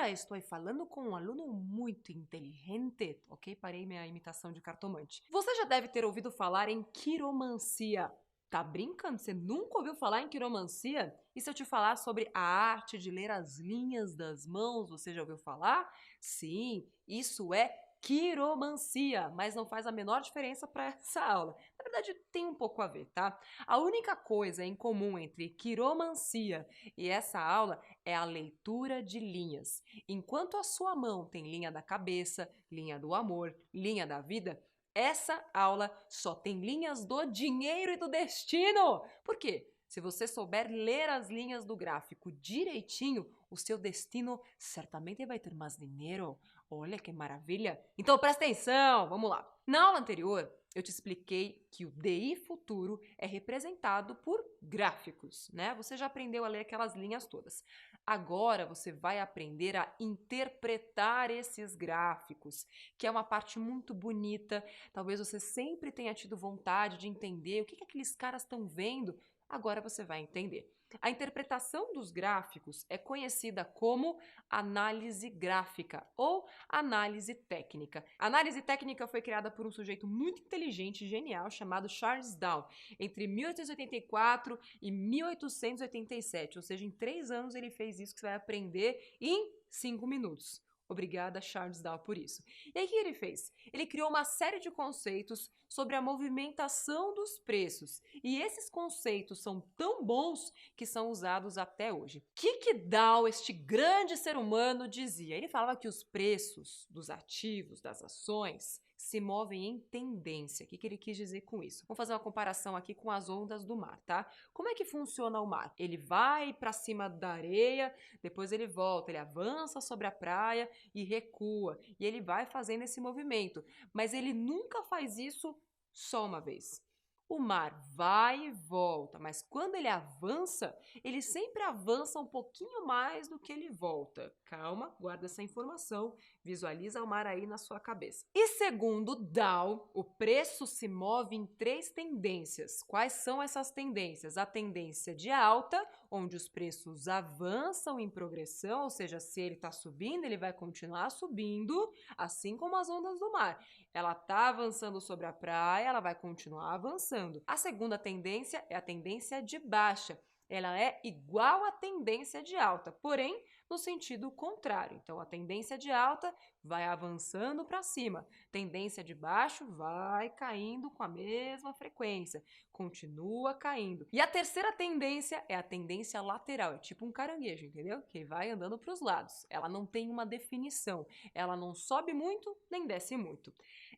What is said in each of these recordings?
dia estou falando com um aluno muito inteligente, ok? Parei minha imitação de cartomante. Você já deve ter ouvido falar em quiromancia. Tá brincando? Você nunca ouviu falar em quiromancia? E se eu te falar sobre a arte de ler as linhas das mãos, você já ouviu falar? Sim, isso é quiromancia, mas não faz a menor diferença para essa aula. Na verdade, tem um pouco a ver, tá? A única coisa em comum entre quiromancia e essa aula é a leitura de linhas. Enquanto a sua mão tem linha da cabeça, linha do amor, linha da vida, essa aula só tem linhas do dinheiro e do destino. Por quê? Se você souber ler as linhas do gráfico direitinho, o seu destino certamente vai ter mais dinheiro. Olha que maravilha! Então presta atenção, vamos lá. Na aula anterior, eu te expliquei que o DI futuro é representado por gráficos, né? Você já aprendeu a ler aquelas linhas todas. Agora você vai aprender a interpretar esses gráficos, que é uma parte muito bonita. Talvez você sempre tenha tido vontade de entender o que aqueles caras estão vendo. Agora você vai entender. A interpretação dos gráficos é conhecida como análise gráfica ou análise técnica. A análise técnica foi criada por um sujeito muito inteligente e genial chamado Charles Dow, entre 1884 e 1887, ou seja, em 3 anos ele fez isso que você vai aprender em 5 minutos. Obrigada, Charles Dow, por isso. E aí, o que ele fez? Ele criou uma série de conceitos sobre a movimentação dos preços. E esses conceitos são tão bons que são usados até hoje. O que Dow, este grande ser humano, dizia? Ele falava que os preços dos ativos, das ações, se movem em tendência. O que ele quis dizer com isso? Vamos fazer uma comparação aqui com as ondas do mar, tá? Como é que funciona o mar? Ele vai para cima da areia, depois ele volta, ele avança sobre a praia e recua. E ele vai fazendo esse movimento. Mas ele nunca faz isso só uma vez. O mar vai e volta, mas quando ele avança, ele sempre avança um pouquinho mais do que ele volta. Calma, guarda essa informação, visualiza o mar aí na sua cabeça. E segundo Dow, o preço se move em 3 tendências. Quais são essas tendências? A tendência de alta, onde os preços avançam em progressão, ou seja, se ele está subindo, ele vai continuar subindo, assim como as ondas do mar. Ela está avançando sobre a praia, ela vai continuar avançando. A segunda tendência é a tendência de baixa. Ela é igual à tendência de alta, porém no sentido contrário. Então, a tendência de alta vai avançando para cima, tendência de baixo vai caindo com a mesma frequência, continua caindo. E a terceira tendência é a tendência lateral, é tipo um caranguejo, entendeu? Que vai andando para os lados. Ela não tem uma definição, ela não sobe muito nem desce muito.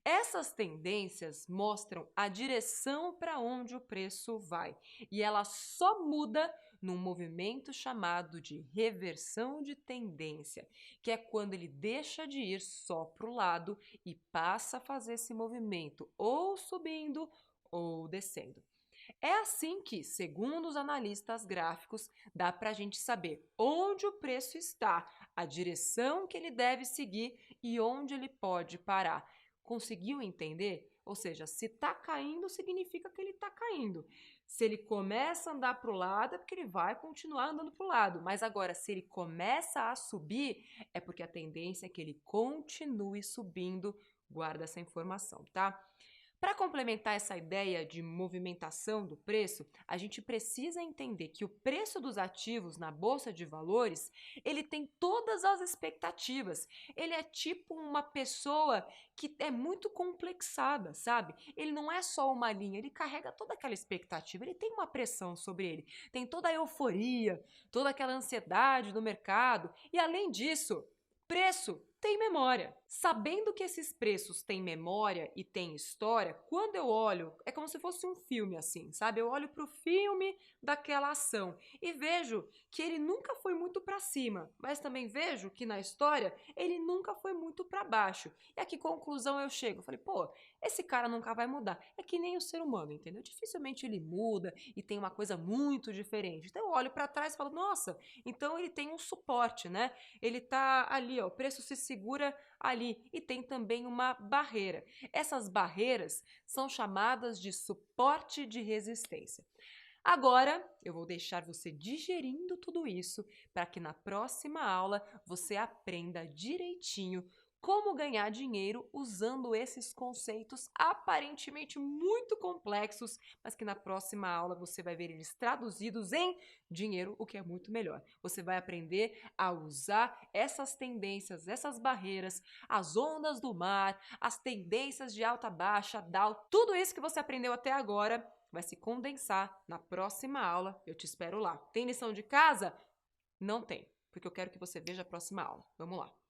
Essas tendências mostram a direção para onde o preço vai e ela só muda num movimento chamado de reversão de tendência, que é quando ele deixa de ir só para o lado e passa a fazer esse movimento ou subindo ou descendo. É assim que, segundo os analistas gráficos, dá para a gente saber onde o preço está, a direção que ele deve seguir e onde ele pode parar. Conseguiu entender? Ou seja, se está caindo, significa que ele está caindo. Se ele começa a andar para o lado, é porque ele vai continuar andando para o lado. Mas agora, se ele começa a subir, é porque a tendência é que ele continue subindo. Guarda essa informação, tá? Para complementar essa ideia de movimentação do preço, a gente precisa entender que o preço dos ativos na bolsa de valores, ele tem todas as expectativas. Ele é tipo uma pessoa que é muito complexada, sabe? Ele não é só uma linha, ele carrega toda aquela expectativa, ele tem uma pressão sobre ele, tem toda a euforia, toda aquela ansiedade do mercado e além disso, preço tem memória. Sabendo que esses preços têm memória e têm história, quando eu olho, é como se fosse um filme assim, sabe? Eu olho para o filme daquela ação e vejo que ele nunca foi muito para cima, mas também vejo que na história ele nunca foi muito para baixo. E a que conclusão eu chego? Eu falei, pô, esse cara nunca vai mudar. É que nem o ser humano, entendeu? Dificilmente ele muda e tem uma coisa muito diferente. Então eu olho para trás e falo, nossa, então ele tem um suporte, né? Ele tá ali, ó, o preço se segura ali e tem também uma barreira. Essas barreiras são chamadas de suporte de resistência. Agora, eu vou deixar você digerindo tudo isso para que na próxima aula você aprenda direitinho como ganhar dinheiro usando esses conceitos aparentemente muito complexos, mas que na próxima aula você vai ver eles traduzidos em dinheiro, o que é muito melhor. Você vai aprender a usar essas tendências, essas barreiras, as ondas do mar, as tendências de alta, baixa, down, tudo isso que você aprendeu até agora vai se condensar na próxima aula. Eu te espero lá. Tem lição de casa? Não tem, porque eu quero que você veja a próxima aula. Vamos lá.